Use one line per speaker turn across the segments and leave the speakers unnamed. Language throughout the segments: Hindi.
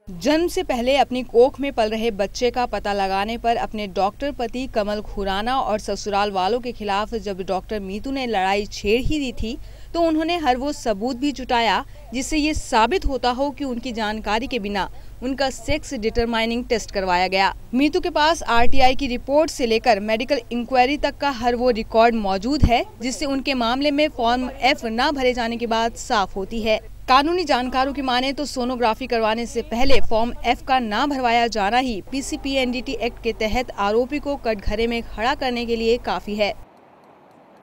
जन्म से पहले अपनी कोख में पल रहे बच्चे का पता लगाने पर अपने डॉक्टर पति कमल खुराना और ससुराल वालों के खिलाफ जब डॉक्टर मीतू ने लड़ाई छेड़ ही दी थी तो उन्होंने हर वो सबूत भी जुटाया जिससे ये साबित होता हो कि उनकी जानकारी के बिना उनका सेक्स डिटरमाइनिंग टेस्ट करवाया गया। मीतू के पास आरटीआई की रिपोर्ट से लेकर मेडिकल इंक्वायरी तक का हर वो रिकॉर्ड मौजूद है जिससे उनके मामले में फॉर्म F न भरे जाने की बात साफ होती है। कानूनी जानकारों की माने तो सोनोग्राफी करवाने से पहले फॉर्म F का ना भरवाया जाना ही पीसीपीएनडीटी एक्ट के तहत आरोपी को कटघरे में खड़ा करने के लिए काफी है।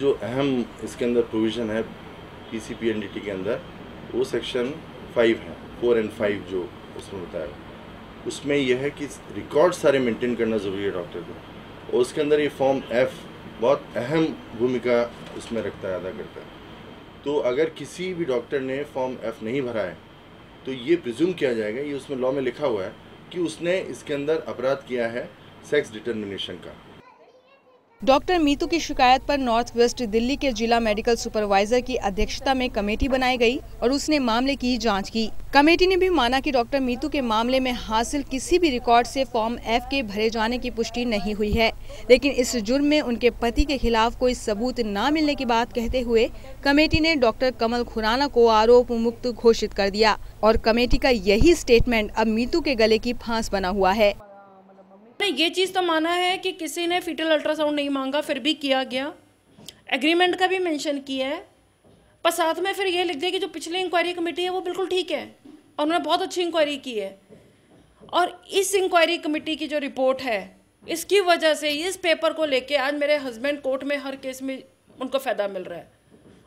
जो अहम इसके अंदर प्रोविजन है पीसीपीएनडीटी के अंदर वो सेक्शन 5 है, 4 और 5 जो उसमें बताया, उसमें यह है कि रिकॉर्ड सारे मेंटेन करना ज़रूरी है डॉक्टर को, और उसके अंदर ये फॉर्म F बहुत अहम भूमिका उसमें रखता है, अदा करता है। तो अगर किसी भी डॉक्टर ने फॉर्म F नहीं भरा है तो ये प्रिज्यूम किया जाएगा, ये उसमें लॉ में लिखा हुआ है कि उसने इसके अंदर अपराध किया है सेक्स डिटरमिनेशन का।
डॉक्टर मीतू की शिकायत पर नॉर्थ वेस्ट दिल्ली के जिला मेडिकल सुपरवाइजर की अध्यक्षता में कमेटी बनाई गई और उसने मामले की जांच की। कमेटी ने भी माना कि डॉक्टर मीतू के मामले में हासिल किसी भी रिकॉर्ड से फॉर्म F के भरे जाने की पुष्टि नहीं हुई है, लेकिन इस जुर्म में उनके पति के खिलाफ कोई सबूत न मिलने की बात कहते हुए कमेटी ने डॉक्टर कमल खुराना को आरोप मुक्त घोषित कर दिया और कमेटी का यही स्टेटमेंट अब मीतू के गले की फांस बना हुआ है।
ये चीज़ तो माना है कि किसी ने फीटल अल्ट्रासाउंड नहीं मांगा फिर भी किया गया, एग्रीमेंट का भी मेंशन किया है, पर साथ में फिर ये लिख दिया कि जो पिछली इंक्वायरी कमेटी है वो बिल्कुल ठीक है और उन्होंने बहुत अच्छी इंक्वायरी की है। और इस इंक्वायरी कमेटी की जो रिपोर्ट है इसकी वजह से इस पेपर को लेके आज मेरे हस्बैंड कोर्ट में हर केस में उनको फ़ायदा मिल रहा है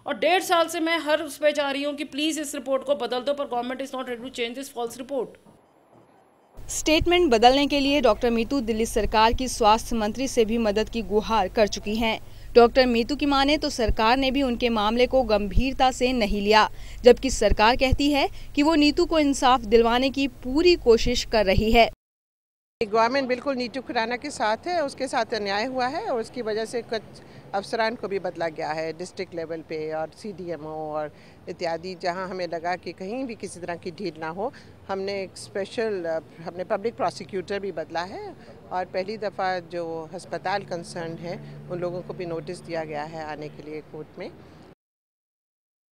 और 1.5 साल से मैं हर उस पर जा रही हूँ कि प्लीज़ इस रिपोर्ट को बदल दो, पर government is not ready to change this false report.
Statement बदलने के लिए डॉक्टर मीतू दिल्ली सरकार की स्वास्थ्य मंत्री से भी मदद की गुहार कर चुकी हैं। डॉक्टर मीतू की माने तो सरकार ने भी उनके मामले को गंभीरता से नहीं लिया, जबकि सरकार कहती है कि वो नीतू को इंसाफ दिलवाने की पूरी कोशिश कर रही है।
गवर्नमेंट बिल्कुल नीतू खुराना के साथ है, उसके साथ अन्याय हुआ है और उसकी वजह से कुछ अफसरान को भी बदला गया है डिस्ट्रिक्ट लेवल पे और सीडीएमओ और इत्यादि। जहां हमें लगा कि कहीं भी किसी तरह की ढील ना हो, हमने एक स्पेशल पब्लिक प्रोसिक्यूटर भी बदला है और पहली दफ़ा जो अस्पताल कंसर्न है उन लोगों को भी नोटिस दिया गया है आने के लिए कोर्ट में।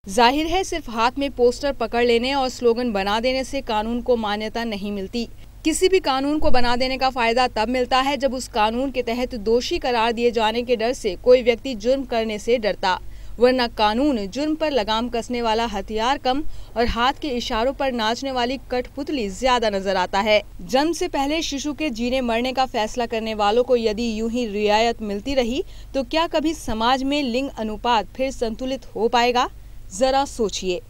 जाहिर है सिर्फ हाथ में पोस्टर पकड़ लेने और स्लोगन बना देने से कानून को मान्यता नहीं मिलती। किसी भी कानून को बना देने का फायदा तब मिलता है जब उस कानून के तहत दोषी करार दिए जाने के डर से कोई व्यक्ति जुर्म करने से डरता, वरना कानून जुर्म पर लगाम कसने वाला हथियार कम और हाथ के इशारों पर नाचने वाली कठपुतली ज्यादा नजर आता है। जन्म से पहले शिशु के जीने मरने का फैसला करने वालों को यदि यूं ही रियायत मिलती रही तो क्या कभी समाज में लिंग अनुपात फिर संतुलित हो पाएगा? जरा सोचिए।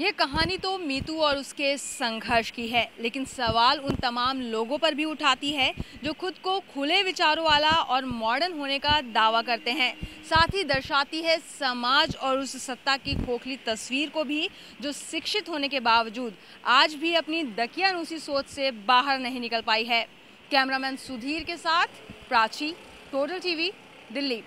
ये कहानी तो मीतू और उसके संघर्ष की है, लेकिन सवाल उन तमाम लोगों पर भी उठाती है जो खुद को खुले विचारों वाला और मॉडर्न होने का दावा करते हैं। साथ ही दर्शाती है समाज और उस सत्ता की खोखली तस्वीर को भी जो शिक्षित होने के बावजूद आज भी अपनी दकियानूसी सोच से बाहर नहीं निकल पाई है। कैमरामैन सुधीर के साथ प्राची, टोटल टीवी, दिल्ली।